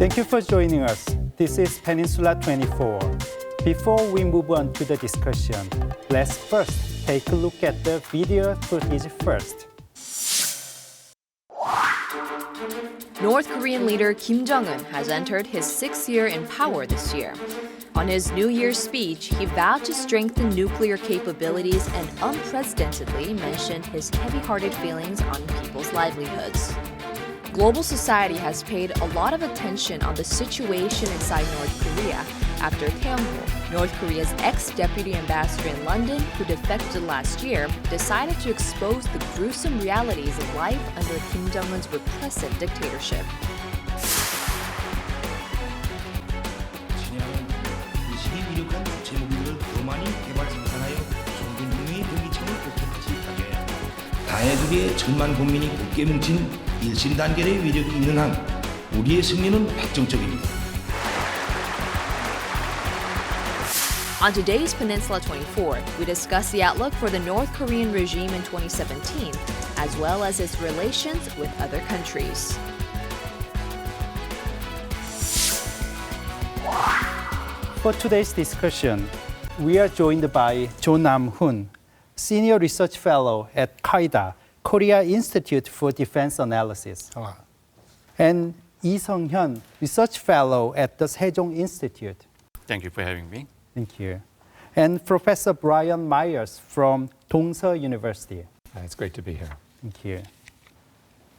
Thank you for joining us. This is Peninsula 24. Before we move on to the discussion, let's first take a look at the video footage first. North Korean leader Kim Jong-un has entered his sixth year in power this year. On his New Year's speech, he vowed to strengthen nuclear capabilities and unprecedentedly mentioned his heavy-hearted feelings on people's livelihoods. Global society has paid a lot of attention on the situation inside North Korea after Seong-hyon, North Korea's ex-deputy ambassador in London who defected last year, decided to expose the gruesome realities of life under Kim Jong-un's repressive dictatorship. 진양은 이 시기 이룩한 제목들을 더 많이 개발 생산하여 종전 유명의 경기창을 복잡하지 가져야 다해두개의 천만 국민이 굳게 뭉친 일심단결의 위력이 있는 한 우리의 승리는 확정적입니다. On today's Peninsula 24, we discuss the outlook for the North Korean regime in 2017, as well as its relations with other countries. For today's discussion, we are joined by Cho Nam-hoon, Senior Research Fellow at KIDA, Korea Institute for Defense Analyses. Hello. And Seong-hyon, Research Fellow at the Sejong Institute. Thank you for having me. Thank you. And Professor Bryan Ma이어스 from Dongseo University. It's great to be here. Thank you.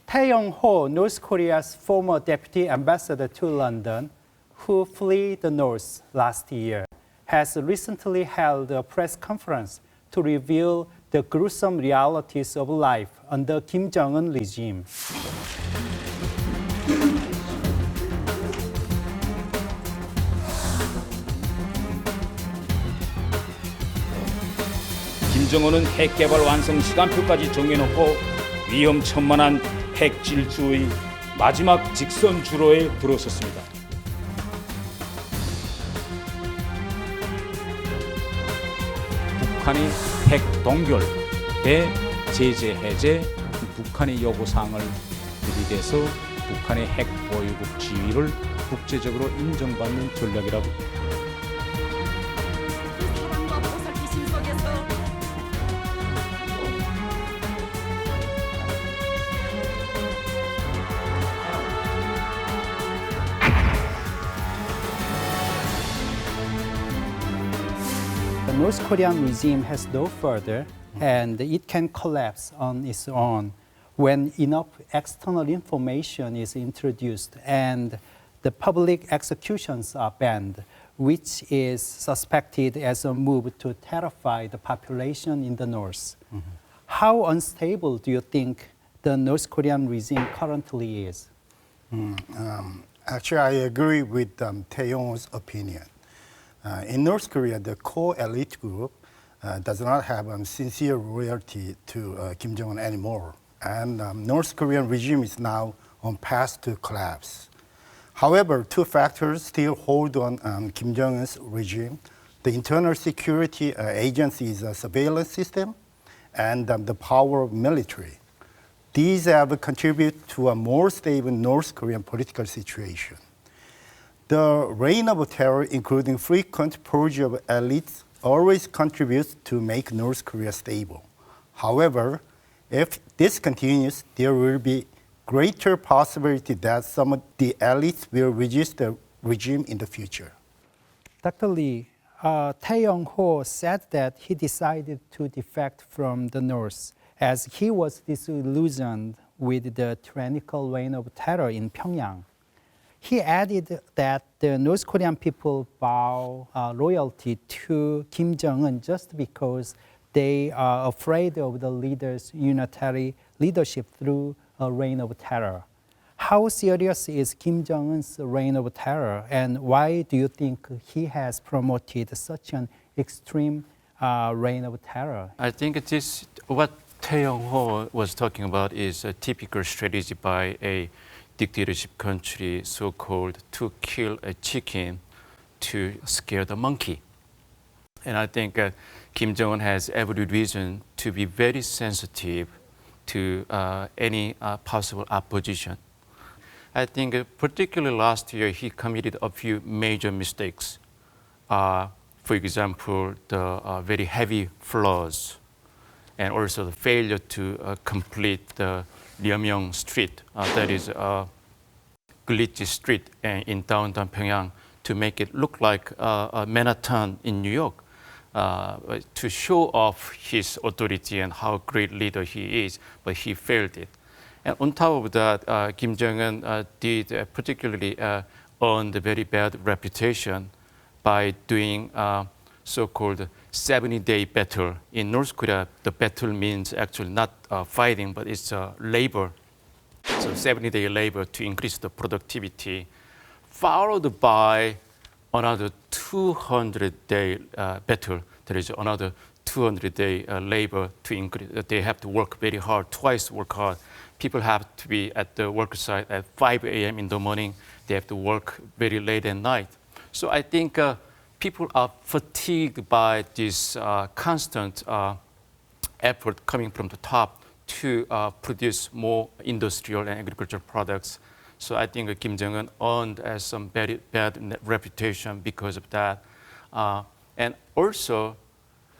Seong-hyon, North Korea's former deputy ambassador to London, who fled the North last year, has recently held a press conference to reveal the gruesome realities of life under Kim Jong-un regime. 김정은은 핵 개발 완성 시간표까지 정해놓고 위험천만한 핵 질주의 마지막 직선 주로에 들어섰습니다. 북한이 핵 동결, 대제재 해제, 북한의 요구사항을 들이대서 북한의 핵 보유국 지위를 국제적으로 인정받는 전략이라고 The North Korean regime has no further, and it can collapse on its own when enough external information is introduced and the public executions are banned, which is suspected as a move to terrify the population in the North. How unstable do you think the North Korean regime currently is? Actually, I agree with Taeyong's opinion. In North Korea, the core elite group does not have sincere loyalty to Kim Jong-un anymore. And North Korean regime is now on path to collapse. However, two factors still hold on Kim Jong-un's regime: the internal security agency's surveillance system and the power of military. These have contributed to a more stable North Korean political situation. The reign of terror, including frequent purge of elites, always contributes to make North Korea stable. However, if this continues, there will be greater possibility that some of the elites will resist the regime in the future. Dr. Lee, Seong-hyon said that he decided to defect from the North as he was disillusioned with the tyrannical reign of terror in Pyongyang. He added that the North Korean people bow loyalty to Kim Jong-un just because they are afraid of the leader's unitary leadership through a reign of terror. How serious is Kim Jong-un's reign of terror, and why do you think he has promoted such an extreme reign of terror? I think it is what Seong-hyon was talking about is a typical strategy by a dictatorship country, so-called to kill a chicken to scare the monkey. And I think Kim Jong-un has every reason to be very sensitive to any possible opposition. I think particularly last year he committed a few major mistakes. For example, the very heavy floods and also the failure to complete the Liamyong Street, that is a glitchy street in downtown Pyongyang, to make it look like Manhattan in New York, to show off his authority and how great leader he is, but he failed it. And on top of that, Kim Jong-un did particularly earn the very bad reputation by doing so-called 70-day battle. In North Korea, the battle means actually not fighting, but it's labor. So 70-day labor to increase the productivity, followed by another 200-day battle. There is another 200-day labor to increase. They have to work very hard, twice work hard. People have to be at the work site at 5 a.m. in the morning. They have to work very late at night. So I think people are fatigued by this constant effort coming from the top to produce more industrial and agricultural products. So I think Kim Jong-un earned some very bad reputation because of that. And also,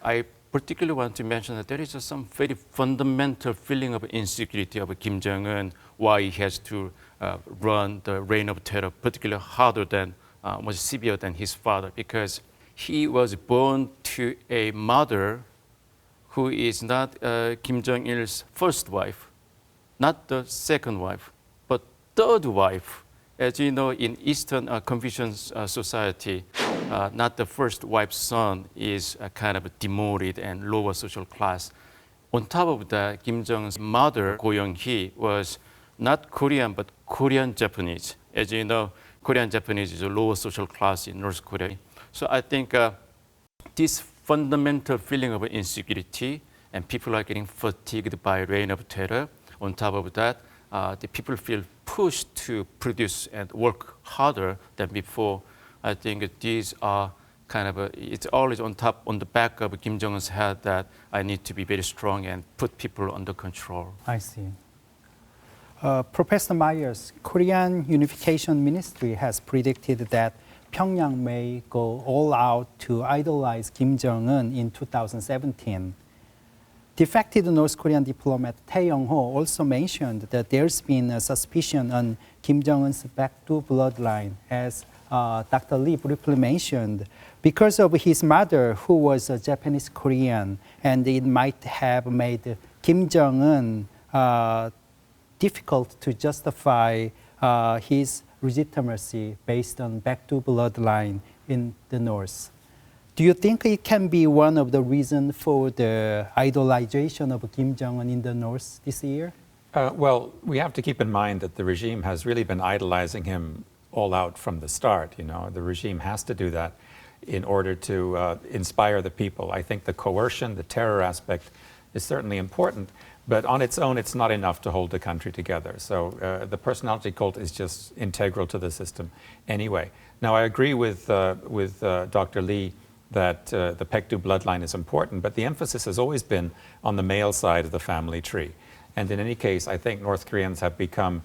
I particularly want to mention that there is some very fundamental feeling of insecurity of Kim Jong-un, why he has to run the reign of terror, particularly harder than, much severe than his father, because he was born to a mother who is not Kim Jong-il's first wife, not the second wife, but third wife. As you know, in Eastern Confucian society, not the first wife's son is kind of demoted and lower social class. On top of that, Kim Jong-un's mother, Go Young-hee, was not Korean, but Korean-Japanese. As you know, Korean-Japanese is a lower social class in North Korea. So I think this fundamental feeling of insecurity, and people are getting fatigued by reign of terror. On top of that, the people feel pushed to produce and work harder than before. I think these are kind of it's always on the back of Kim Jong-un's head that I need to be very strong and put people under control. I see. Professor Myers, Korean Unification Ministry has predicted that Pyongyang may go all out to idolize Kim Jong-un in 2017. Defected North Korean diplomat Tae Yong-ho also mentioned that there's been a suspicion on Kim Jong-un's back-to bloodline, as Dr. Lee briefly mentioned, because of his mother, who was a Japanese Korean, and it might have made Kim Jong-un difficult to justify his legitimacy based on back-to bloodline in the North. Do you think it can be one of the reasons for the idolization of Kim Jong-un in the North this year? Well, we have to keep in mind that the regime has really been idolizing him all out from the start. You know, the regime has to do that in order to inspire the people. I think the coercion, the terror aspect is certainly important, but on its own, it's not enough to hold the country together. So the personality cult is just integral to the system anyway. Now, I agree with Dr. Lee that the Paektu bloodline is important, but the emphasis has always been on the male side of the family tree. And in any case, I think North Koreans have become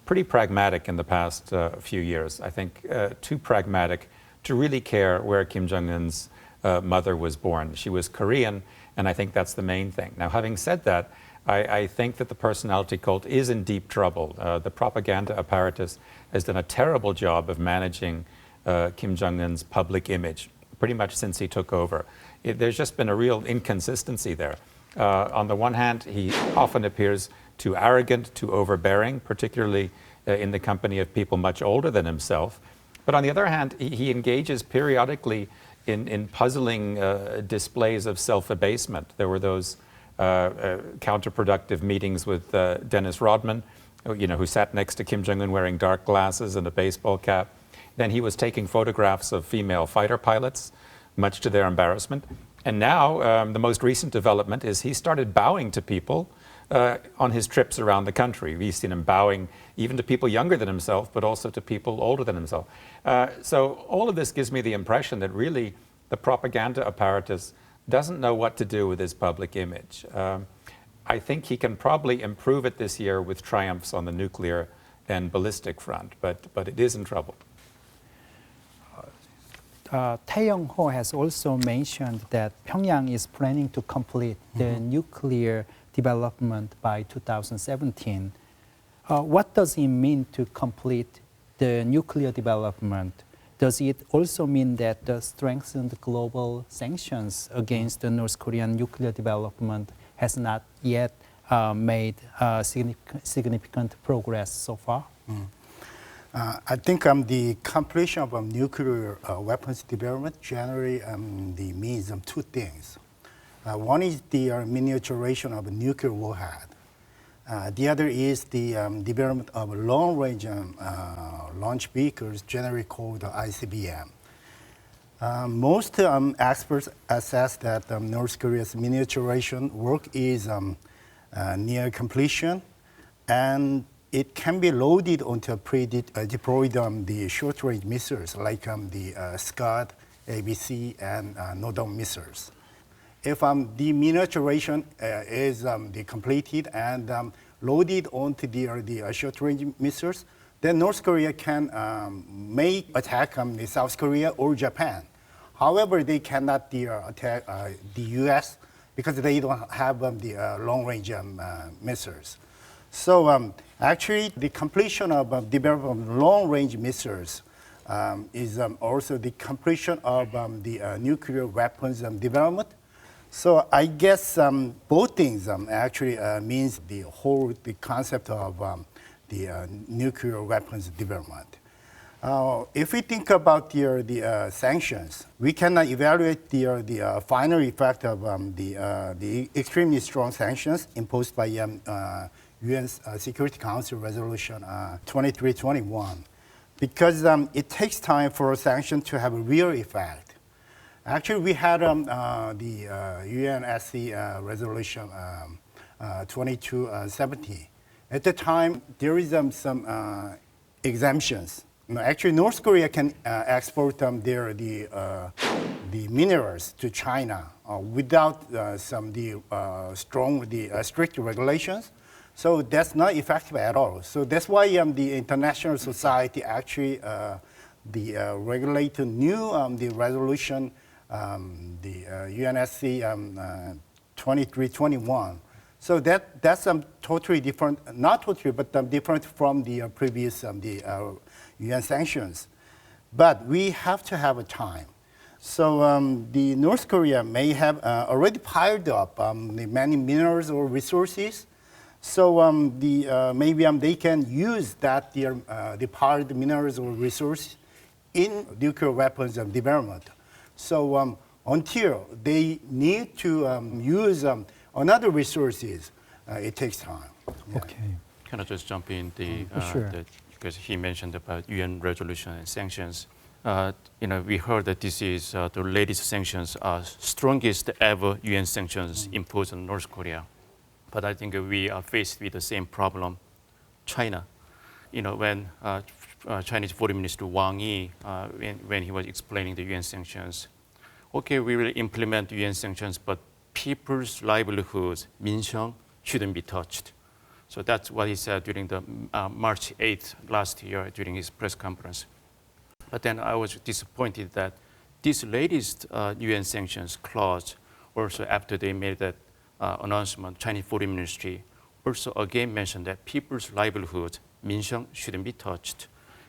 pretty pragmatic in the past few years. I think too pragmatic to really care where Kim Jong-un's mother was born. She was Korean, and I think that's the main thing. Now, having said that, I think that the personality cult is in deep trouble. The propaganda apparatus has done a terrible job of managing Kim Jong-un's public image, pretty much since he took over. There's just been a real inconsistency there. On the one hand, he often appears too arrogant, too overbearing, particularly in the company of people much older than himself. But on the other hand, he engages periodically in puzzling displays of self-abasement. There were those counterproductive meetings with Dennis Rodman, who sat next to Kim Jong-un wearing dark glasses and a baseball cap. Then he was taking photographs of female fighter pilots, much to their embarrassment. And now, the most recent development is he started bowing to people on his trips around the country. We've seen him bowing even to people younger than himself, but also to people older than himself. So all of this gives me the impression that really the propaganda apparatus doesn't know what to do with his public image. I think he can probably improve it this year with triumphs on the nuclear and ballistic front, but it is in trouble. Tae-yong-ho has also mentioned that Pyongyang is planning to complete the nuclear development by 2017. What does it mean to complete the nuclear development? Does it also mean that the strengthened global sanctions against the North Korean nuclear development has not yet made significant progress so far? I think the completion of nuclear weapons development generally means two things. One is the miniaturization of a nuclear warhead. The other is the development of long-range launch vehicles, generally called ICBM. Most experts assess that North Korea's miniaturization work is near completion, and it can be loaded onto deployed the short-range missiles like the Scud, ABC, and Nodong missiles. If the miniaturization is completed and loaded onto the short-range missiles, then North Korea can may attack the South Korea or Japan. However, they cannot attack the U.S. because they don't have the long-range missiles. So actually, the completion of development of long-range missiles is also the completion of the nuclear weapons development. So I guess both things actually means the concept of the nuclear weapons development. If we think about the sanctions, we cannot evaluate the final effect of the extremely strong sanctions imposed by UN Security Council Resolution 2321 because it takes time for a sanction to have a real effect. Actually, we had the UNSC Resolution 2270. At the time, there is some exemptions. Actually, North Korea can export the minerals to China without some strong strict regulations. So that's not effective at all. So that's why the international society actually regulate new the resolution, the UNSC 2321. So that's totally different, not totally, but different from the previous the UN sanctions. But we have to have a time. So the North Korea may have already piled up the many minerals or resources. So maybe they can use that the piled minerals or resources in nuclear weapons development. So until they need to use another resources, it takes time. Yeah. Okay. Can I just jump in? Sure. Because he mentioned about UN resolution and sanctions. We heard that this is the latest sanctions, strongest ever UN sanctions imposed on North Korea. But I think we are faced with the same problem. China, when Chinese Foreign Minister Wang Yi, when he was explaining the UN sanctions, okay, we will implement UN sanctions, but people's livelihoods, 민생, shouldn't be touched. So that's what he said during the March 8th last year during his press conference. But then I was disappointed that this latest UN sanctions clause, also after they made that announcement, Chinese Foreign Ministry also again mentioned that people's livelihoods, 민생, shouldn't be touched.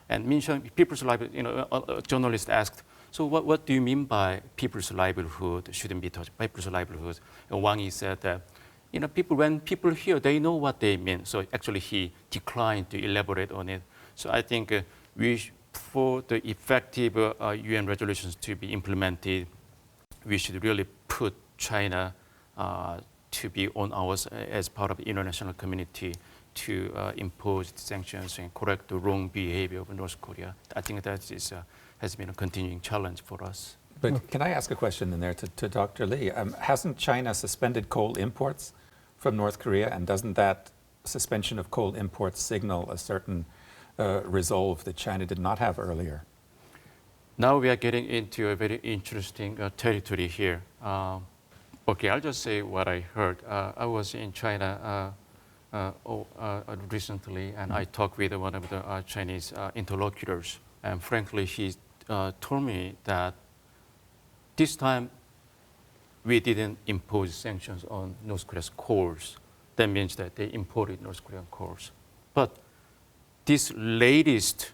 And 민생, people's livelihood, a journalist asked, so what do you mean by people's livelihood shouldn't be touched? People's livelihood. And Wang Yi said that, when people hear, they know what they mean. So actually he declined to elaborate on it. So I think for the effective UN resolutions to be implemented, we should really put China to be on ours as part of the international community to impose sanctions and correct the wrong behavior of North Korea. I think that has been a continuing challenge for us. But can I ask a question in there to Dr. Lee? Hasn't China suspended coal imports from North Korea, and doesn't that suspension of coal imports signal a certain resolve that China did not have earlier? Now we are getting into a very interesting territory here. Okay, I'll just say what I heard. I was in China recently, and I talked with one of the Chinese interlocutors, and frankly, he told me that this time we didn't impose sanctions on North Korea's cores. That means that they imported North Korean cores. But this latest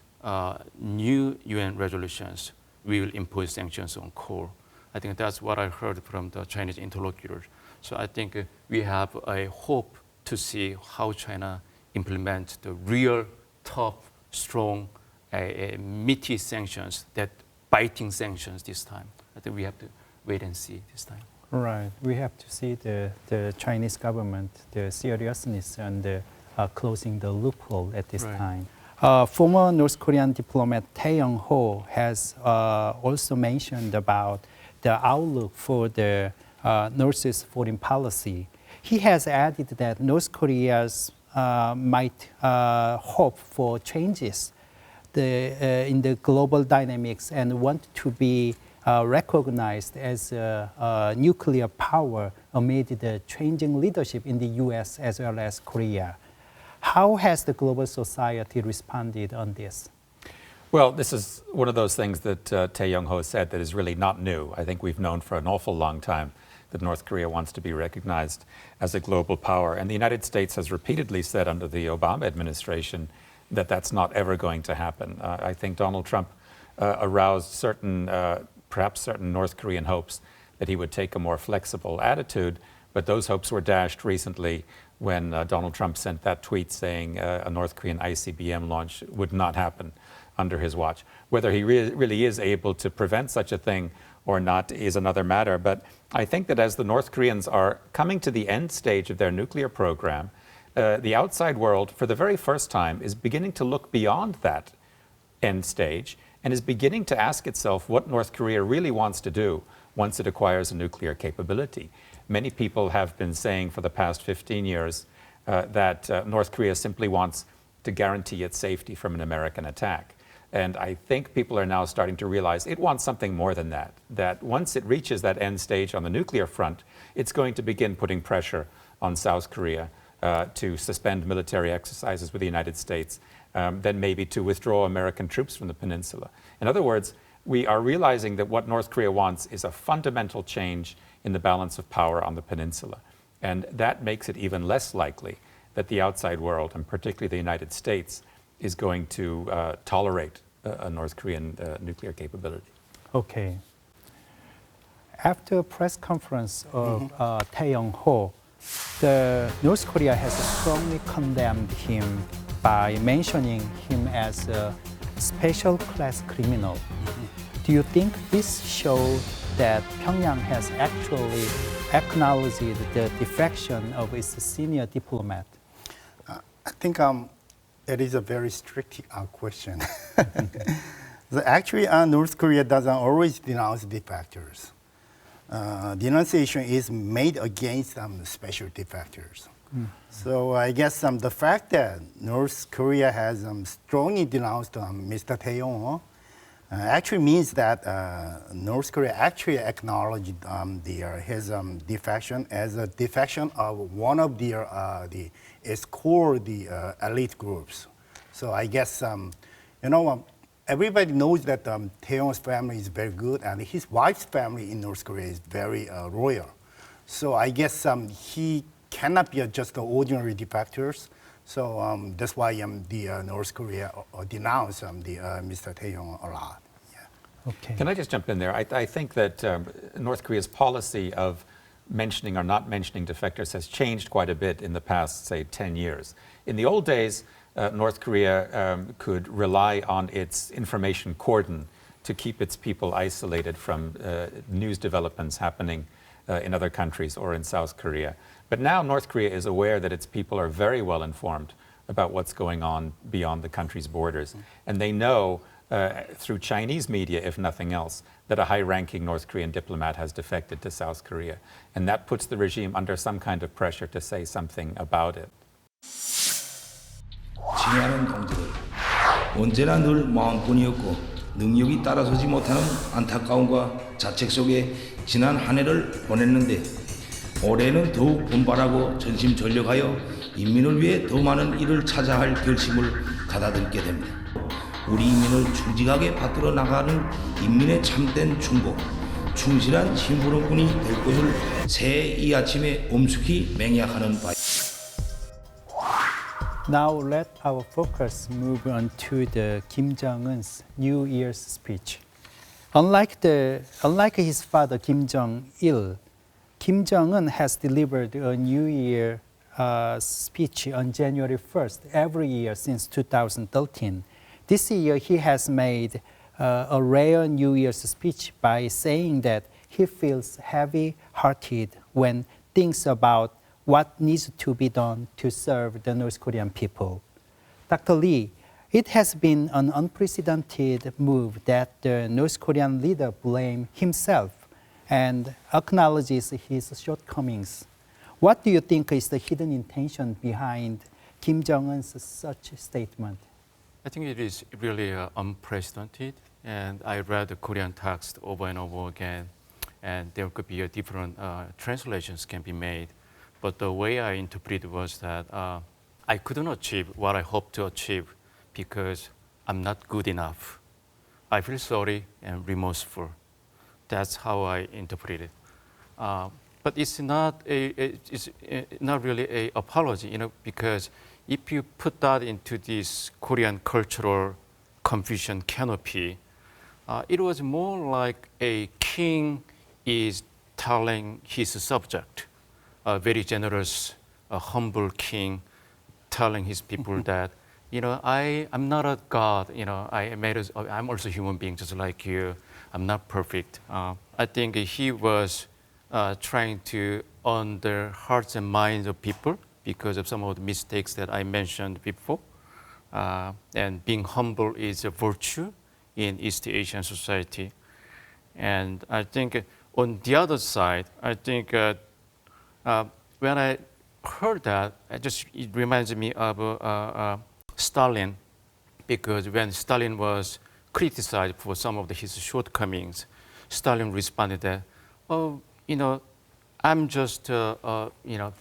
new UN resolutions, we will impose sanctions on core. I think that's what I heard from the Chinese interlocutors. So I think we have a hope to see how China implements the real tough, strong, meaty sanctions, that biting sanctions this time. I think we have to wait and see this time. Right. We have to see the Chinese government, the seriousness and closing the loophole at this time. Former North Korean diplomat Tae Young-ho has also mentioned about the outlook for the North's foreign policy. He has added that North Korea's might hope for changes in the global dynamics and want to be recognized as a nuclear power amid the changing leadership in the US as well as Korea. How has the global society responded on this? Well, this is one of those things that Tae Young-ho said that is really not new. I think we've known for an awful long time that North Korea wants to be recognized as a global power. And the United States has repeatedly said under the Obama administration that that's not ever going to happen. I think Donald Trump aroused perhaps certain North Korean hopes that he would take a more flexible attitude, but those hopes were dashed recently when Donald Trump sent that tweet saying a North Korean ICBM launch would not happen under his watch. Whether he really is able to prevent such a thing or not is another matter, but I think that as the North Koreans are coming to the end stage of their nuclear program, the outside world, for the very first time, is beginning to look beyond that end stage and is beginning to ask itself what North Korea really wants to do once it acquires a nuclear capability. Many people have been saying for the past 15 years that North Korea simply wants to guarantee its safety from an American attack. And I think people are now starting to realize it wants something more than that, that once it reaches that end stage on the nuclear front, it's going to begin putting pressure on South Korea to suspend military exercises with the United States, then maybe to withdraw American troops from the peninsula. In other words, we are realizing that what North Korea wants is a fundamental change in the balance of power on the peninsula. And that makes it even less likely that the outside world, and particularly the United States, is going to tolerate a North Korean nuclear capability. Okay. After a press conference of Tae Young-ho, the North Korea has strongly condemned him by mentioning him as a special class criminal. Do you think this shows that Pyongyang has actually acknowledged the defection of its senior diplomat? I think it is a very strict question. Actually, North Korea doesn't always denounce defectors. Denunciation is made against special defectors. So I guess the fact that North Korea has strongly denounced Mr. Tae Young actually means that North Korea actually acknowledged his defection as a defection of one of its core elite groups. So I guess everybody knows that Tae Young's family is very good, and his wife's family in North Korea is very royal. So I guess he cannot be just the ordinary defectors. So that's why the North Korea denounced Mr. Tae Young a lot. Yeah. Okay. Can I just jump in there? I think that North Korea's policy of mentioning or not mentioning defectors has changed quite a bit in the past, say, 10 years. In the old days, North Korea could rely on its information cordon to keep its people isolated from news developments happening in other countries or in South Korea. But now North Korea is aware that its people are very well informed about what's going on beyond the country's borders. And they know, through Chinese media, if nothing else, that a high-ranking North Korean diplomat has defected to South Korea. And that puts the regime under some kind of pressure to say something about it. 친애하는 동지들, 언제나 늘 마음뿐이었고 능력이 따라서지 못하는 안타까움과 자책 속에 지난 한 해를 보냈는데 올해는 더욱 분발하고 전심전력하여 인민을 위해 더 많은 일을 찾아 할 결심을 가다듬게 됩니다. 우리 인민을 충직하게 받들어 나가는 인민의 참된 충고, 충실한 심부름꾼이 될 것을 새해 이 아침에 엄숙히 맹약하는 바입니다. Now let our focus move on to the Kim Jong-un's New Year's speech. Unlike his father Kim Jong-il, Kim Jong-un has delivered a New Year speech on January 1st every year since 2013. This year he has made a rare New Year's speech by saying that he feels heavy-hearted when thinks about what needs to be done to serve the North Korean people. Dr. Lee, it has been an unprecedented move that the North Korean leader blames himself and acknowledges his shortcomings. What do you think is the hidden intention behind Kim Jong-un's such statement? I think it is really unprecedented, and I read the Korean text over and over again, and there could be a different translations can be made. But the way I interpreted was that I couldn't achieve what I hoped to achieve because I'm not good enough. I feel sorry and remorseful. That's how I interpret it. But it's not really an apology, because if you put that into this Korean cultural Confucian canopy, it was more like a king is telling his subject, a very generous, humble king telling his people that, I'm not a god, I'm also a human being just like you. I'm not perfect. I think he was trying to earn the hearts and minds of people because of some of the mistakes that I mentioned before. And being humble is a virtue in East Asian society. And I think on the other side, I think when I heard that, it reminds me of Stalin, because when Stalin was criticized for some of his shortcomings, Stalin responded that, I'm just a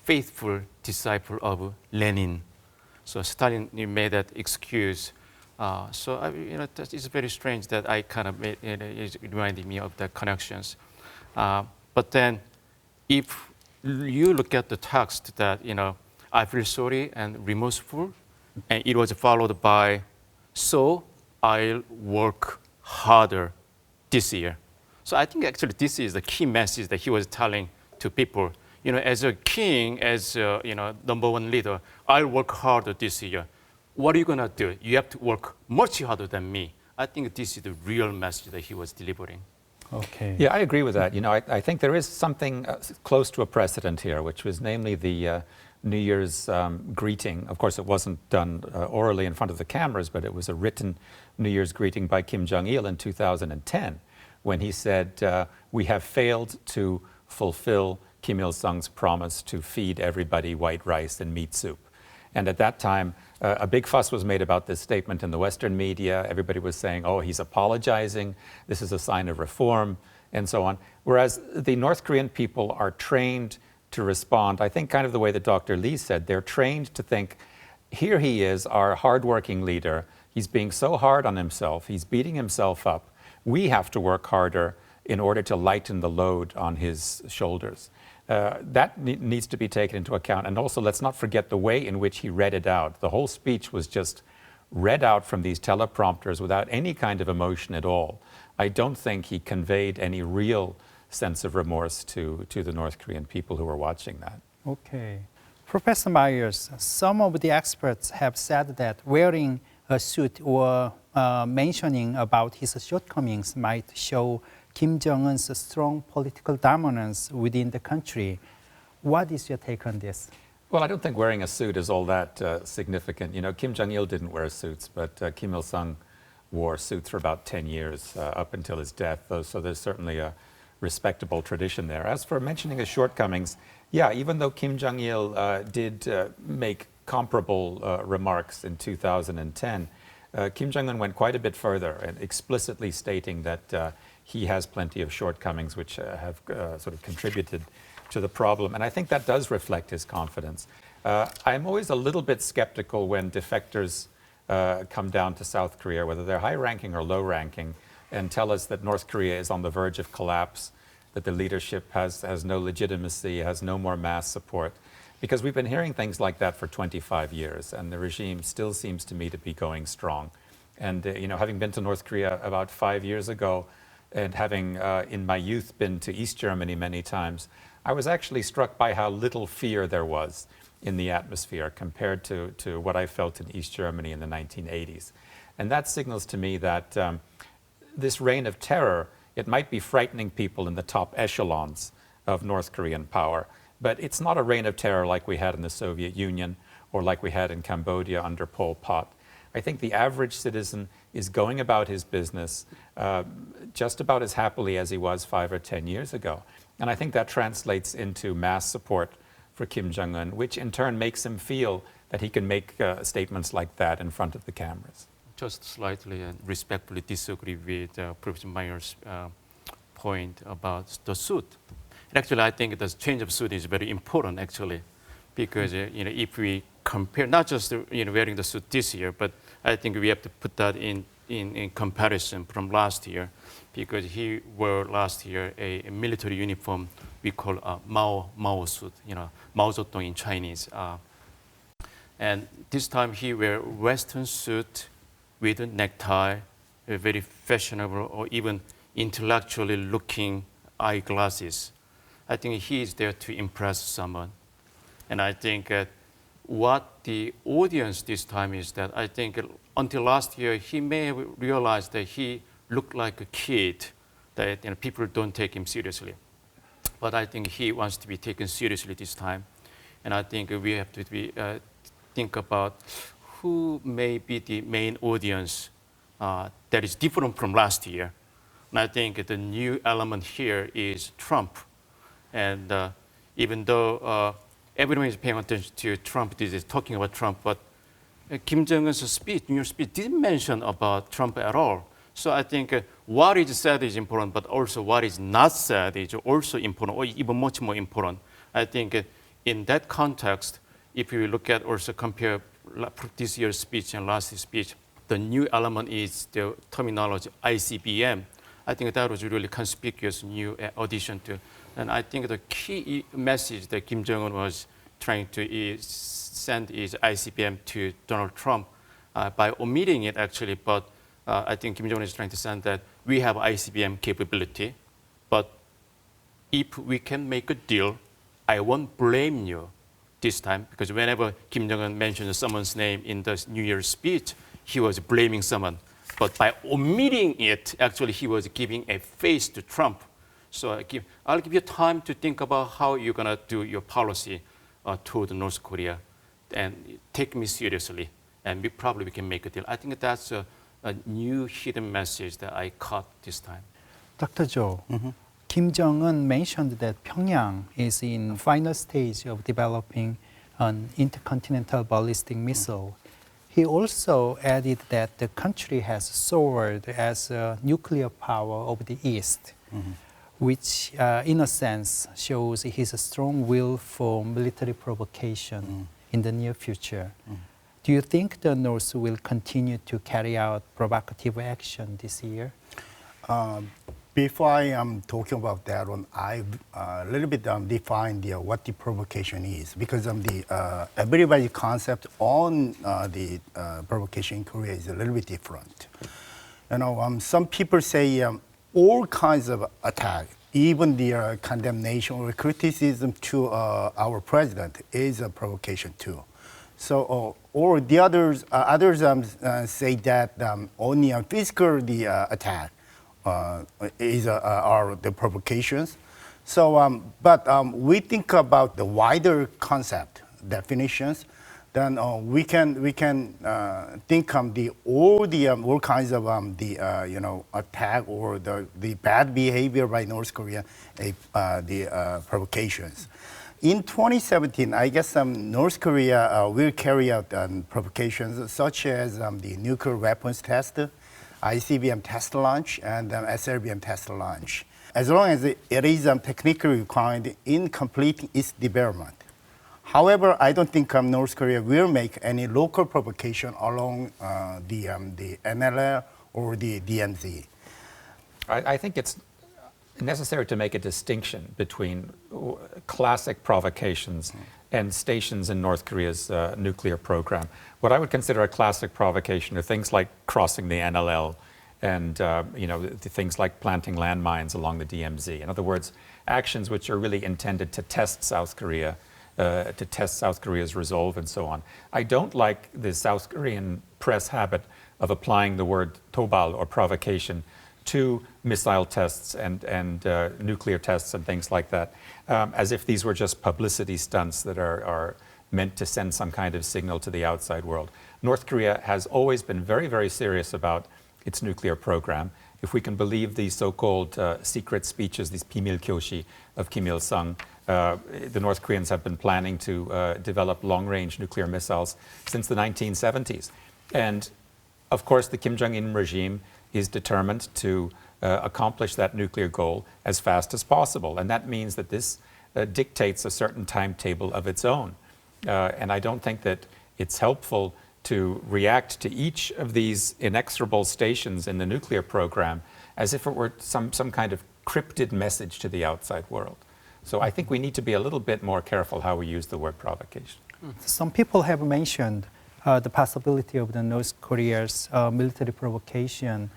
faithful disciple of Lenin. So Stalin made that excuse. It's very strange that I kind of made it reminded me of the connections. But then, if you look at the text that I feel sorry and remorseful, and it was followed by, so I'll work harder this year. So I think actually this is the key message that he was telling to people. As a king, as number one leader, I'll work harder this year. What are you gonna do? You have to work much harder than me. I think this is the real message that he was delivering. Okay. Yeah, I agree with that. I think there is something close to a precedent here, which was namely the New Year's greeting. Of course, it wasn't done orally in front of the cameras, but it was a written New Year's greeting by Kim Jong-il in 2010, when he said, we have failed to fulfill Kim Il-sung's promise to feed everybody white rice and meat soup. And at that time, a big fuss was made about this statement in the Western media. Everybody was saying, oh, he's apologizing, this is a sign of reform, and so on. Whereas the North Korean people are trained to respond, I think kind of the way that Dr. Lee said, they're trained to think, here he is, our hardworking leader, he's being so hard on himself, he's beating himself up. We have to work harder in order to lighten the load on his shoulders. That needs to be taken into account. And also, let's not forget the way in which he read it out. The whole speech was just read out from these teleprompters without any kind of emotion at all. I don't think he conveyed any real sense of remorse to the North Korean people who were watching that. Okay. Professor Myers, some of the experts have said that wearing a suit or mentioning about his shortcomings might show Kim Jong-un's strong political dominance within the country. What is your take on this? Well, I don't think wearing a suit is all that significant. Kim Jong-il didn't wear suits, but Kim Il-sung wore suits for about 10 years up until his death. So there's certainly a respectable tradition there. As for mentioning his shortcomings, yeah, even though Kim Jong-il did make comparable remarks in 2010, Kim Jong-un went quite a bit further, and explicitly stating that he has plenty of shortcomings which have sort of contributed to the problem. And I think that does reflect his confidence. I'm always a little bit skeptical when defectors come down to South Korea, whether they're high-ranking or low-ranking, and tell us that North Korea is on the verge of collapse, that the leadership has no legitimacy, has no more mass support. Because we've been hearing things like that for 25 years, and the regime still seems to me to be going strong. And having been to North Korea about 5 years ago, and having in my youth been to East Germany many times, I was actually struck by how little fear there was in the atmosphere compared to what I felt in East Germany in the 1980s. And that signals to me that this reign of terror, it might be frightening people in the top echelons of North Korean power, but it's not a reign of terror like we had in the Soviet Union or like we had in Cambodia under Pol Pot. I think the average citizen is going about his business just about as happily as he was 5 or 10 years ago. And I think that translates into mass support for Kim Jong-un, which in turn makes him feel that he can make statements like that in front of the cameras. Just slightly and respectfully disagree with Professor Meyer's point about the suit. Actually, I think the change of suit is very important, actually, because if we compare, not just wearing the suit this year, but I think we have to put that in comparison from last year, because he wore last year a military uniform we call a Mao suit, Mao Zedong in Chinese. And this time he wear Western suit with a necktie, a very fashionable or even intellectually looking eyeglasses. I think he is there to impress someone. And I think what the audience this time is that I think until last year, he may have realized that he looked like a kid, that people don't take him seriously. But I think he wants to be taken seriously this time. And I think we have to think about who may be the main audience that is different from last year. And I think the new element here is Trump. And even though everyone is paying attention to Trump, this is talking about Trump, but Kim Jong-un's speech, New Year's speech, didn't mention about Trump at all. So I think what is said is important, but also what is not said is also important, or even much more important. I think in that context, if you look at also compare this year's speech and last year's speech, the new element is the terminology ICBM. I think that was really conspicuous new addition to. And I think the key message that Kim Jong-un was trying to send is ICBM to Donald Trump by omitting it actually, but I think Kim Jong-un is trying to send that we have ICBM capability, but if we can make a deal, I won't blame you this time, because whenever Kim Jong-un mentioned someone's name in the New Year's speech, he was blaming someone. But by omitting it, actually he was giving a face to Trump. So I'll give you time to think about how you're going to do your policy toward North Korea and take me seriously, and we can make a deal. I think that's a new hidden message that I caught this time. Dr. Jo, Kim Jong-un mentioned that Pyongyang is in final stage of developing an intercontinental ballistic missile. He also added that the country has soared as a nuclear power of the East, which in a sense shows his strong will for military provocation in the near future. Do you think the North will continue to carry out provocative action this year? Before I am talking about that one, I a little bit define what the provocation is, because everybody's concept on the provocation in Korea is a little bit different. Some people say all kinds of attack, even the condemnation or criticism to our president is a provocation too. So, or the others say that only a physical attack are the provocations. So, but we think about the wider concept definitions. Then we can think all kinds of attack or the bad behavior by North Korea, the provocations. In 2017, I guess North Korea will carry out provocations such as the nuclear weapons test, ICBM test launch, and SLBM test launch. as long as it is technically required in completing its development. However, I don't think North Korea will make any local provocation along the NLL or the DMZ. I think it's necessary to make a distinction between classic provocations and stations in North Korea's nuclear program. What I would consider a classic provocation are things like crossing the NLL and the things like planting landmines along the DMZ. In other words, actions which are really intended to test South Korea, to test South Korea's resolve and so on. I don't like the South Korean press habit of applying the word tobal or provocation to missile tests and nuclear tests and things like that, as if these were just publicity stunts that are meant to send some kind of signal to the outside world. North Korea has always been very, very serious about its nuclear program. If we can believe the so-called secret speeches, these Pimil Kyoshi of Kim Il-sung, the North Koreans have been planning to develop long-range nuclear missiles since the 1970s. And of course, the Kim Jong-un regime is determined to accomplish that nuclear goal as fast as possible. And that means that this dictates a certain timetable of its own. And I don't think that it's helpful to react to each of these inexorable stations in the nuclear program as if it were some kind of cryptid message to the outside world. So I think we need to be a little bit more careful how we use the word provocation. Some people have mentioned the possibility of the North Korea's military provocation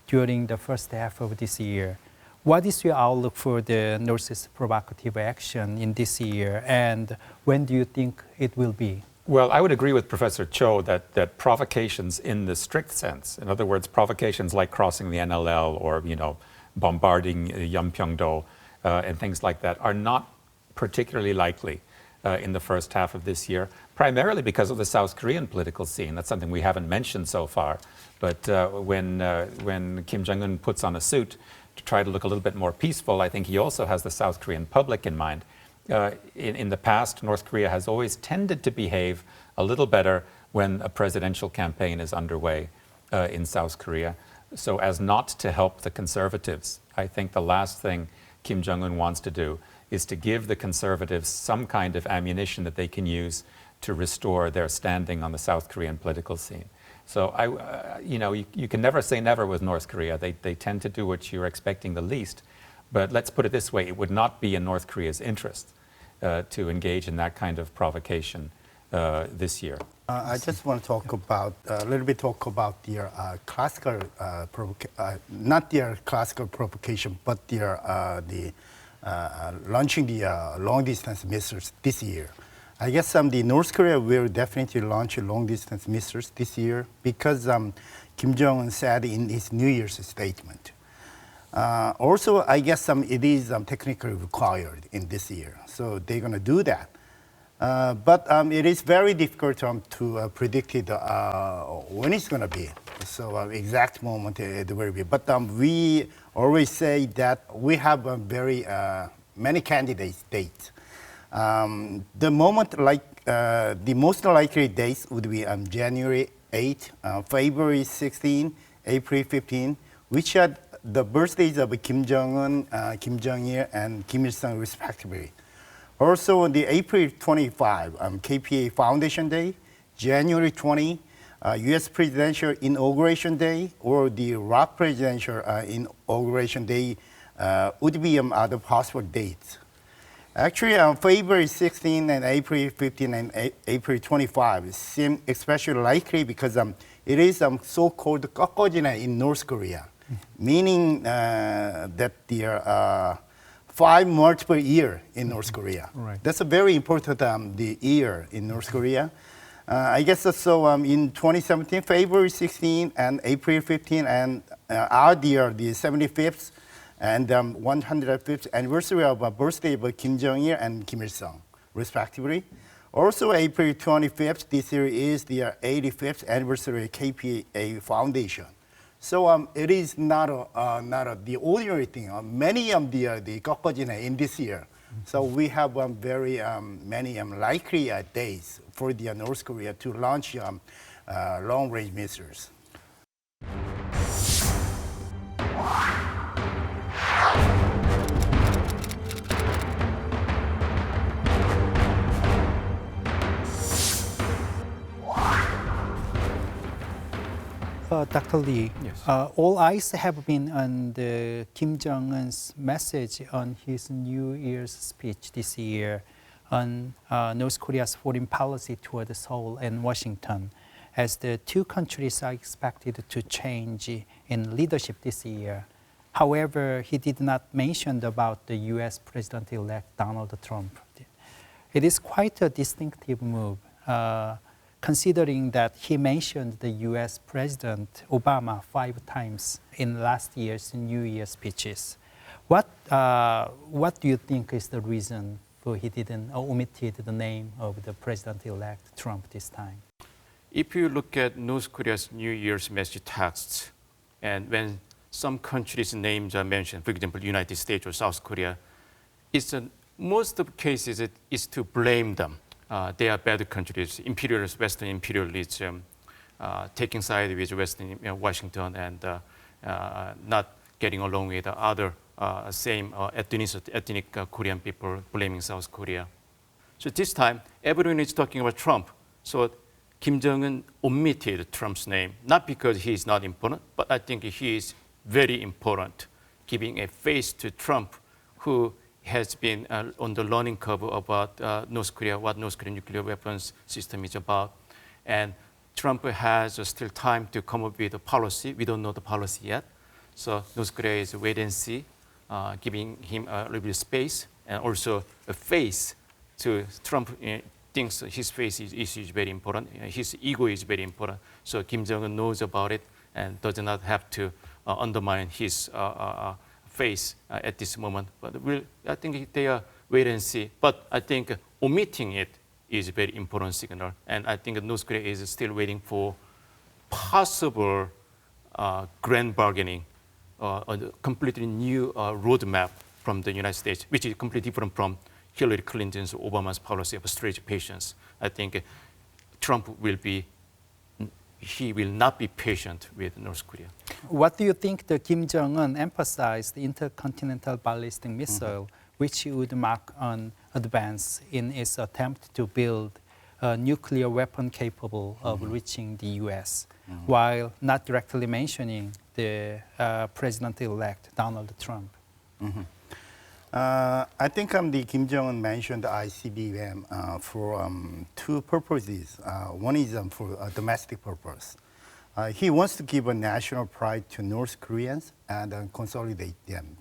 during the first half of this year. What is your outlook for the North's provocative action in this year, and when do you think it will be? Well, I would agree with Professor Cho that provocations in the strict sense, in other words, provocations like crossing the NLL or bombarding Yeonpyeong-do and things like that, are not particularly likely in the first half of this year, primarily because of the South Korean political scene. That's something we haven't mentioned so far. But when Kim Jong-un puts on a suit to try to look a little bit more peaceful, I think he also has the South Korean public in mind. In the past, North Korea has always tended to behave a little better when a presidential campaign is underway in South Korea, so as not to help the conservatives. I think the last thing Kim Jong-un wants to do is to give the conservatives some kind of ammunition that they can use to restore their standing on the South Korean political scene. So you can never say never with North Korea. They tend to do what you're expecting the least. But let's put it this way, it would not be in North Korea's interest to engage in that kind of provocation this year. I just want to talk about a little bit their classical not their classical provocation, but their launching the long distance missiles this year. I guess the North Korea will definitely launch long distance missiles this year because Kim Jong-un said in his New Year's statement. Also, I guess it is technically required in this year, so they're going to do that. But it is very difficult to predict it, when it's going to be. So exact moment it will be. But we always say that we have very many candidate dates. The most likely dates would be January 8, February 16, April 15, which are the birthdays of Kim Jong-un, Kim Jong-il, and Kim Il-sung respectively. Also, on the April 25, KPA Foundation Day, January 20, U.S. Presidential Inauguration Day, or the ROC Presidential Inauguration Day would be other possible dates. Actually, February 16 and April 15 and April 25 seem especially likely because it is so-called 꺾어지네 in North Korea, meaning that there are 5 multiple years in North Korea. Right. That's a very important the year in North Korea. I guess so. In 2017, February 16 and April 15 and our year, the 75th and 105th anniversary of birthday of Kim Jong-il and Kim Il-sung, respectively. Also, April 25th this year is the 85th anniversary of KPA Foundation. So it is not the ordinary thing. Many the 꺾어지네 in this year. So we have very many likely days for the North Korea to launch long-range missiles. Dr. Lee, Yes. all eyes have been on the Kim Jong-un's message on his New Year's speech this year on North Korea's foreign policy toward Seoul and Washington, as the two countries are expected to change in leadership this year. However, he did not mention about the U.S. President-elect Donald Trump. It is quite a distinctive move, considering that he mentioned the U.S. President Obama 5 times in last year's New Year speeches. What do you think is the reason for he didn't omitted the name of the President-elect Trump this time? If you look at North Korea's New Year's message texts, and when some countries' names are mentioned, for example, United States or South Korea, most of the cases it is to blame them. They are bad countries, imperialist, Western imperialism, taking side with Western Washington and not getting along with the other same ethnic Korean people, blaming South Korea. So this time, everyone is talking about Trump. So Kim Jong-un omitted Trump's name, not because he is not important, but I think he is very important, giving a face to Trump, who has been on the learning curve about North Korea, what North Korean nuclear weapons system is about. And Trump has still time to come up with a policy. We don't know the policy yet. So North Korea is wait and see, giving him a little bit of space, and also a face to Trump. Thinks his face is very important. His ego is very important. So Kim Jong-un knows about it and does not have to undermine his face at this moment. But I think they are wait and see. But I think omitting it is a very important signal. And I think North Korea is still waiting for possible grand bargaining, a completely new roadmap from the United States, which is completely different from Hillary Clinton's, Obama's policy of strategic patience. I think Trump will not be patient with North Korea. What do you think the Kim Jong-un emphasized the intercontinental ballistic missile, which would mark an advance in its attempt to build a nuclear weapon capable of reaching the U.S., while not directly mentioning the President-elect Donald Trump? I think the Kim Jong-un mentioned the ICBM for 2 purposes. One is for a domestic purpose. He wants to give a national pride to North Koreans and consolidate them.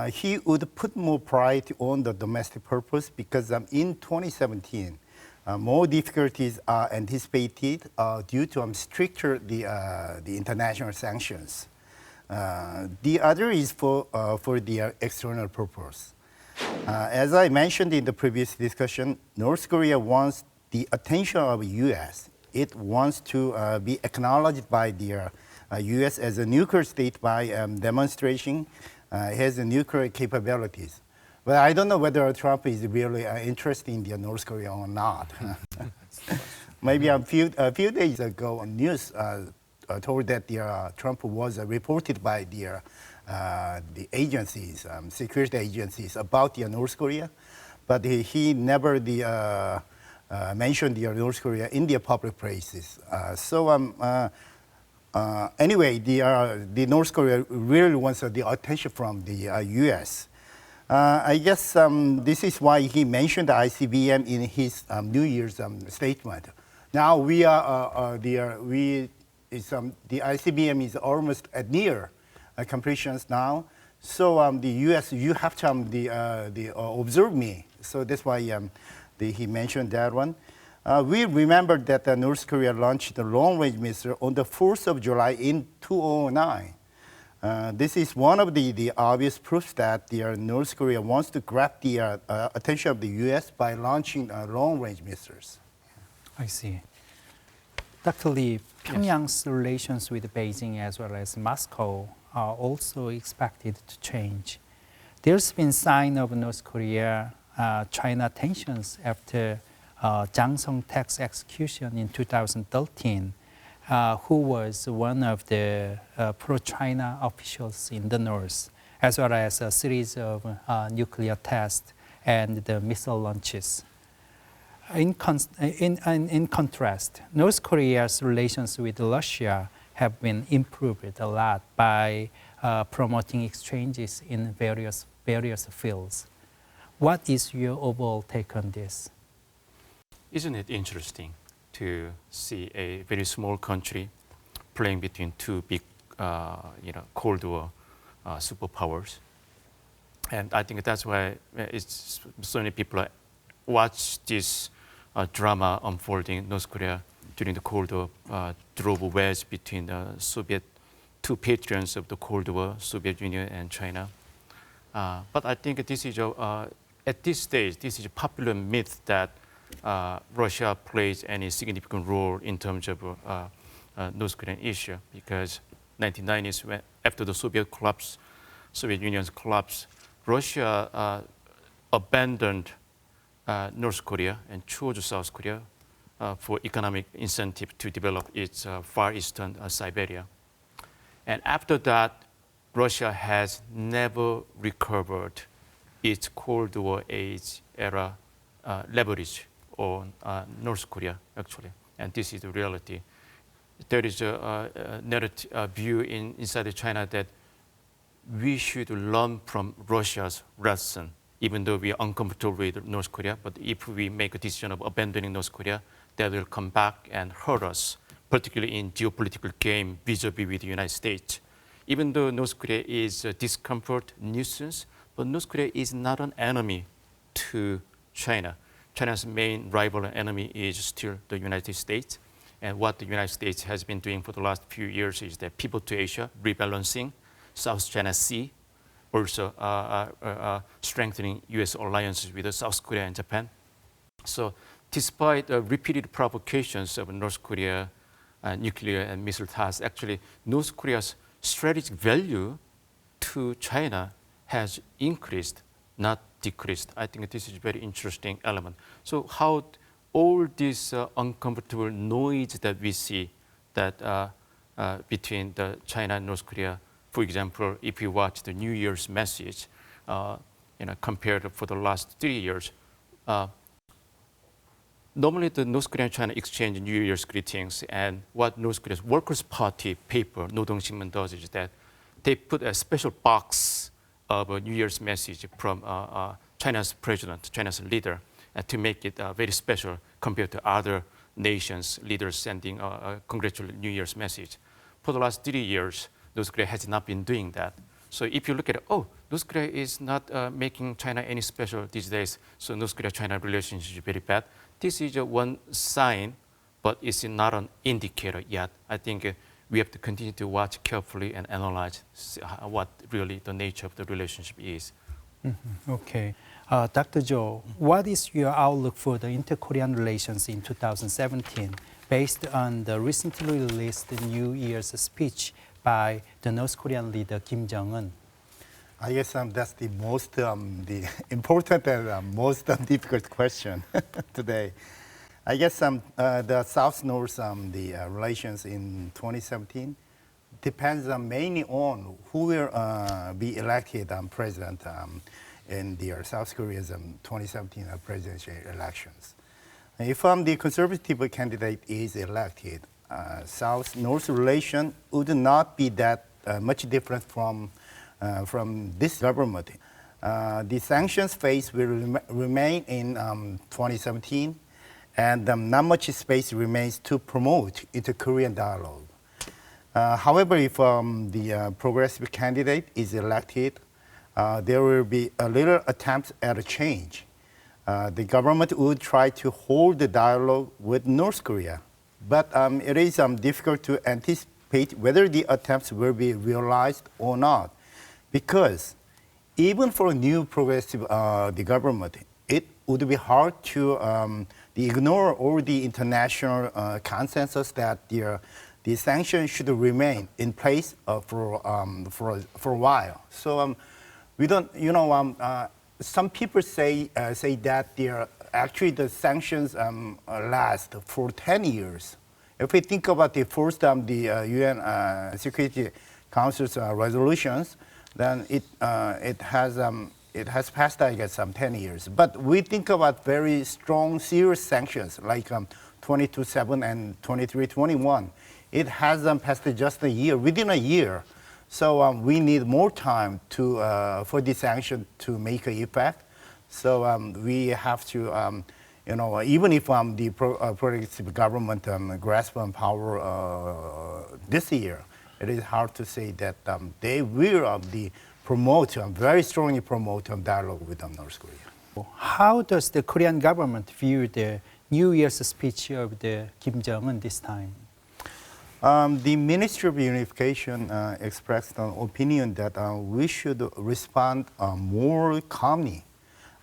He would put more pride on the domestic purpose because in 2017, more difficulties are anticipated due to stricter the international sanctions. The other is for the external purpose. As I mentioned in the previous discussion, North Korea wants the attention of the U.S. It wants to be acknowledged by the U.S. as a nuclear state by demonstrating has nuclear capabilities. But I don't know whether Trump is really interested in the North Korea or not. Maybe a few days ago, news told that Trump was reported by the agencies, security agencies, about the North Korea, but he never mentioned the North Korea in the public places. Anyway, the North Korea really wants the attention from the U.S. I guess this is why he mentioned the ICBM in his New Year's statement. Now the ICBM is almost at near completion now. So the U.S. you have to observe me. So that's why he mentioned that one. We remember that North Korea launched the long-range missile on the 4th of July in 2009. This is one of the obvious proofs that North Korea wants to grab the attention of the U.S. by launching long-range missiles. I see. Dr. Lee, Pyongyang's relations with Beijing as well as Moscow are also expected to change. There's been sign of North Korea-China tensions after Jang Song-taek's execution in 2013, who was one of the pro-China officials in the north, as well as a series of nuclear tests and the missile launches. In contrast, North Korea's relations with Russia have been improved a lot by promoting exchanges in various fields. What is your overall take on this? Isn't it interesting to see a very small country playing between two big, Cold War superpowers? And I think that's why so many people watch this drama unfolding in North Korea during the Cold War, drove a wedge between the two patrons of the Cold War, Soviet Union and China. But I think this is at this stage, this is a popular myth that Russia plays any significant role in terms of North Korean issue, because 1990s, after the Soviet Union's collapse, Russia abandoned North Korea and chose South Korea for economic incentive to develop its far eastern Siberia. And after that, Russia has never recovered its Cold War age era leverage on North Korea, actually. And this is the reality. There is a narrative view inside of China that we should learn from Russia's lesson, even though we are uncomfortable with North Korea. But if we make a decision of abandoning North Korea, that will come back and hurt us, particularly in geopolitical game vis-a-vis with the United States. Even though North Korea is a discomfort, nuisance, but North Korea is not an enemy to China. China's main rival and enemy is still the United States. And what the United States has been doing for the last few years is the pivot to Asia, rebalancing South China Sea, also strengthening U.S. alliances with South Korea and Japan. So despite repeated provocations of North Korea nuclear and missile tests, actually North Korea's strategic value to China has increased, not decreased. I think this is a very interesting element. So how all this uncomfortable noise that we see that between the China and North Korea, for example, if you watch the New Year's message, compared for the last 3 years, normally the North Korea and China exchange New Year's greetings, and what North Korea's Workers' Party paper, 노동신문, does is that they put a special box of a New Year's message from China's president, China's leader, to make it very special compared to other nations' leaders sending a congratulatory New Year's message. For the last 3 years, North Korea has not been doing that. So if you look at it, North Korea is not making China any special these days, so North Korea-China relationship is very bad. This is one sign, but it's not an indicator yet. I think we have to continue to watch carefully and analyze what really the nature of the relationship is. Mm-hmm. Okay. Dr. Cho, what is your outlook for the inter-Korean relations in 2017 based on the recently released New Year's speech by the North Korean leader Kim Jong-un? I guess that's the most the important and most difficult question today. I guess the South-North the relations in 2017 depends mainly on who will be elected president in the South Korea's 2017 presidential elections. If the conservative candidate is elected, South-North relation would not be that much different from this government. The sanctions phase will remain in 2017, and not much space remains to promote inter-Korean dialogue. However, if the progressive candidate is elected, there will be a little attempt at a change. The government would try to hold the dialogue with North Korea, but it is difficult to anticipate whether the attempts will be realized or not, because even for a new progressive the government, it would be hard to ignore all the international consensus that the sanctions should remain in place for a while. So we don't, some people say that actually the sanctions last for 10 years. If we think about the first the UN Security Council's resolutions, then it has passed, I guess, 10 years. But we think about very strong, serious sanctions like 22/7 and 23/21. it has passed just a year, within a year. So we need more time for this sanction to make an effect. So we have to, even if the progressive government grasp on power this year, it is hard to say that they will very strongly promote dialogue with North Korea. How does the Korean government view the New Year's speech of the Kim Jong-un this time? The Ministry of Unification expressed an opinion that we should respond more calmly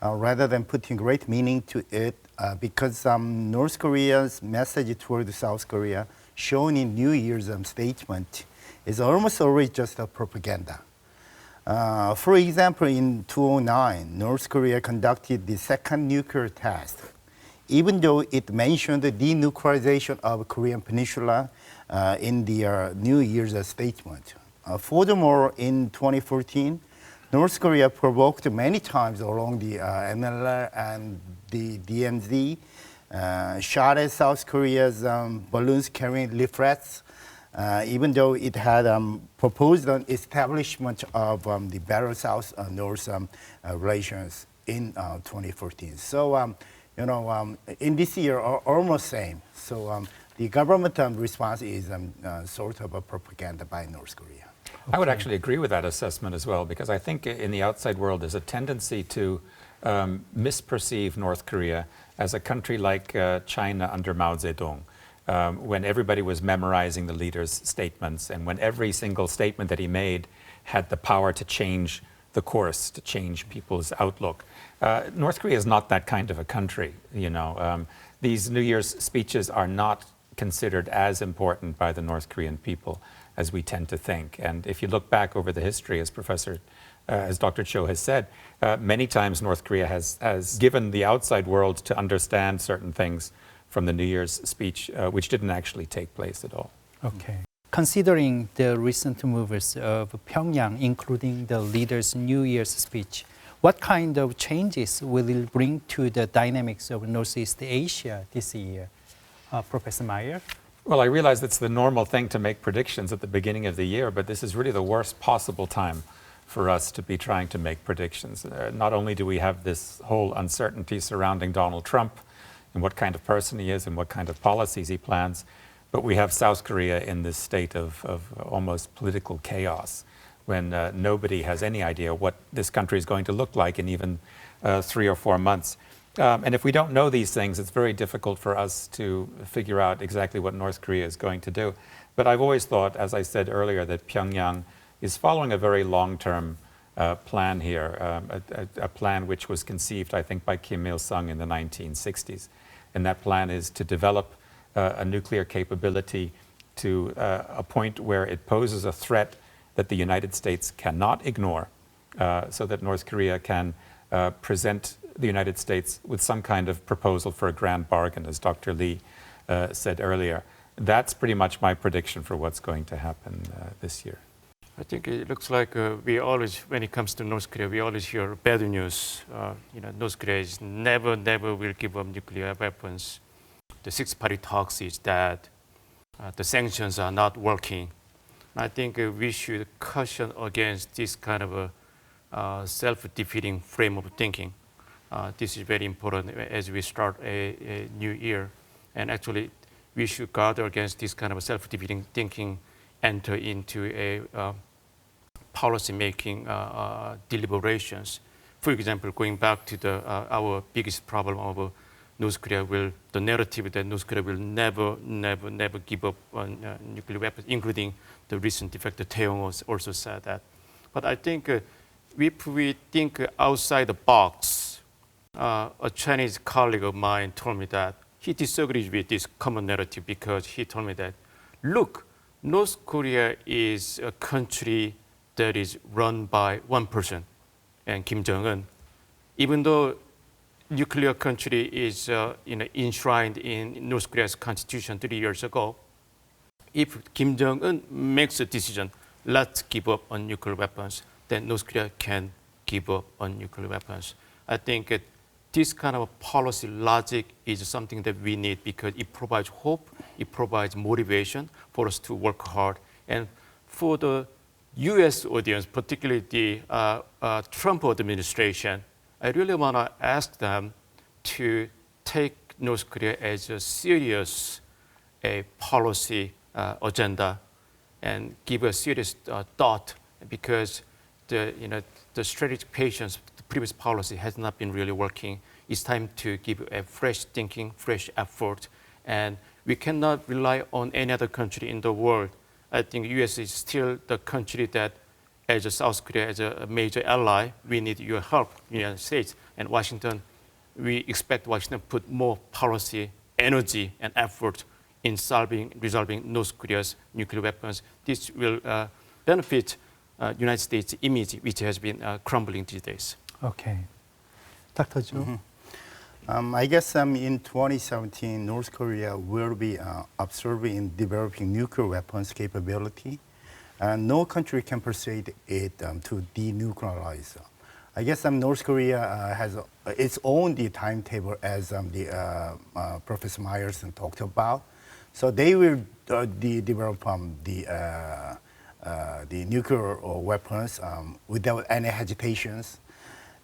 rather than putting great meaning to it because North Korea's message toward South Korea shown in New Year's statement is almost always just a propaganda. For example, in 2009, North Korea conducted the second nuclear test, even though it mentioned the denuclearization of Korean Peninsula in the New Year's statement. Furthermore, in 2014, North Korea provoked many times along the MLR and the DMZ, shot at South Korea's balloons carrying leaflets, even though it had proposed an establishment of the better South-North relations in 2014. So, in this year, almost same. So the government response is sort of a propaganda by North Korea. I would actually agree with that assessment as well, because I think in the outside world there's a tendency to misperceive North Korea as a country like China under Mao Zedong, when everybody was memorizing the leader's statements and when every single statement that he made had the power to change the course, to change people's outlook. North Korea is not that kind of a country, These New Year's speeches are not considered as important by the North Korean people as we tend to think. And if you look back over the history, as Dr. Cho has said, many times North Korea has given the outside world to understand certain things from the New Year's speech, which didn't actually take place at all. Okay. Considering the recent moves of Pyongyang, including the leader's New Year's speech, what kind of changes will it bring to the dynamics of Northeast Asia this year? Professor Meyer? Well, I realize it's the normal thing to make predictions at the beginning of the year, but this is really the worst possible time for us to be trying to make predictions. Not only do we have this whole uncertainty surrounding Donald Trump and what kind of person he is and what kind of policies he plans, but we have South Korea in this state of almost political chaos when nobody has any idea what this country is going to look like in even 3 or 4 months. And if we don't know these things, it's very difficult for us to figure out exactly what North Korea is going to do. But I've always thought, as I said earlier, that Pyongyang is following a very long-term plan here, a plan which was conceived, I think, by Kim Il-sung in the 1960s. And that plan is to develop a nuclear capability to a point where it poses a threat that the United States cannot ignore, so that North Korea can present the United States with some kind of proposal for a grand bargain, as Dr. Lee said earlier. That's pretty much my prediction for what's going to happen this year. I think it looks like we always, when it comes to North Korea, we always hear bad news. North Korea is never will give up nuclear weapons. The six-party talks is that the sanctions are not working. I think we should caution against this kind of a self-defeating frame of thinking. This is very important as we start a new year. And actually, we should guard against this kind of self-defeating thinking, enter into a policy-making deliberations. For example, going back to our biggest problem of North Korea the narrative that North Korea will never give up on nuclear weapons, including the recent defector Tae-yong also said that. But I think if we think outside the box, a Chinese colleague of mine told me that he disagrees with this common narrative because he told me that, look, North Korea is a country that is run by one person, and Kim Jong-un. Even though nuclear country is enshrined in North Korea's constitution 3 years ago, if Kim Jong-un makes a decision, let's give up on nuclear weapons, then North Korea can give up on nuclear weapons. I think this kind of policy logic is something that we need because it provides hope, it provides motivation for us to work hard. And for the US audience, particularly the Trump administration, I really want to ask them to take North Korea as a serious policy agenda and give a serious thought because the strategic patience, the previous policy has not been really working. It's time to give a fresh thinking, fresh effort, and we cannot rely on any other country in the world. I think U.S. is still the country that, as a South Korea, as a major ally, we need your help, United States. And Washington, we expect Washington to put more policy, energy, and effort in resolving North Korea's nuclear weapons. This will benefit United States' image, which has been crumbling these days. Okay. Dr. Jo? I guess in 2017, North Korea will be observing in developing nuclear weapons capability. And no country can persuade it to denuclearize. I guess North Korea has its own timetable, as Professor Myers talked about. So they will develop the nuclear weapons without any hesitations.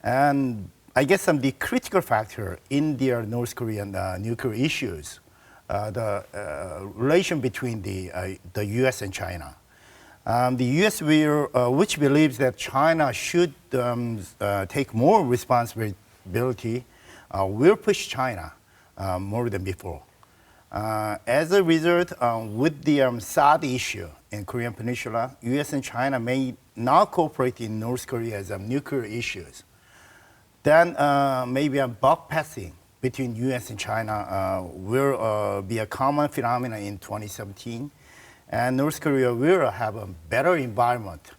And I guess the critical factor in their North Korean nuclear issues, the relation between the U.S. and China. The U.S. which believes that China should take more responsibility, will push China more than before. As a result, with the SAD issue in Korean Peninsula, U.S. and China may not cooperate in North Korea's nuclear issues. Then maybe a buck passing between U.S. and China will be a common phenomenon in 2017. And North Korea will have a better environment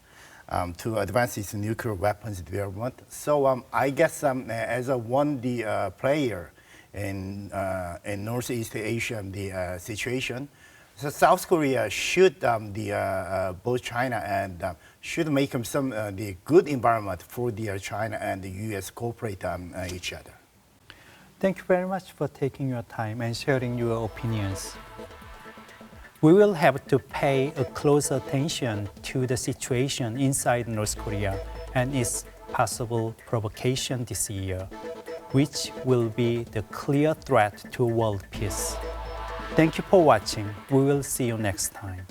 to advance its nuclear weapons development. So I guess as a player in Northeast Asia situation, so South Korea should both China and should make some the good environment for the China and the U.S. cooperate each other. Thank you very much for taking your time and sharing your opinions. We will have to pay a close attention to the situation inside North Korea and its possible provocation this year, which will be the clear threat to world peace. Thank you for watching. We will see you next time.